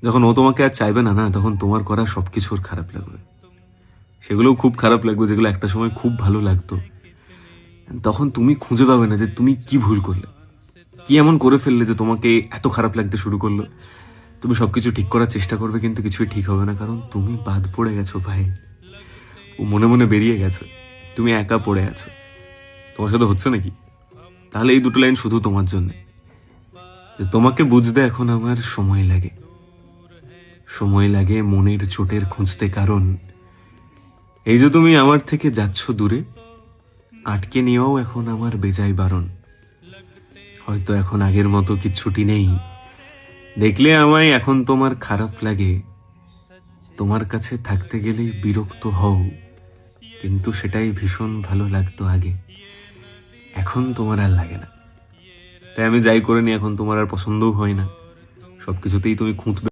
যখন ও তোমাকে আর চাইবে না, তখন তোমার করা সবকিছু ওর খারাপ লাগবে। সেগুলোও খুব খারাপ লাগবে যেগুলো একটা সময় খুব ভালো লাগতো। তখন তুমি খুঁজে পাবে না যে তুমি কি ভুল করলে, কি এমন করে ফেললে যে তোমাকে এত খারাপ লাগতে শুরু করলো। তুমি সবকিছু ঠিক করার চেষ্টা করবে, কিন্তু কিছুই ঠিক হবে না, কারণ তুমি বাদ পড়ে গেছো ভাই। ও মনে মনে বেরিয়ে গেছে, তুমি একা পড়ে আছো। তোমার সাথে হচ্ছে নাকি? তাহলে এই দুটো লাইন শুধু তোমার জন্য, যে তোমাকে বুঝতে এখন আমার সময় লাগে। সময় লাগে মনের চোটের খুঁজতে, কারণ এই যে তুমি আমার থেকে যাচ্ছ দূরে, আটকে নিয়েও এখন আমার বেজায় বারণ। হয়তো এখন আগের মতো কিচ্ছুটি নেই, দেখলে আমায় এখন তোমার খারাপ লাগে। তোমার কাছে থাকতে গেলেই বিরক্ত হও, কিন্তু সেটাই ভীষণ ভালো লাগতো আগে। এখন তোমার আর লাগে না, তাই আমি যাই করে নি এখন তোমার আর পছন্দও হয় না। সবকিছুতেই তুমি খুঁতবে।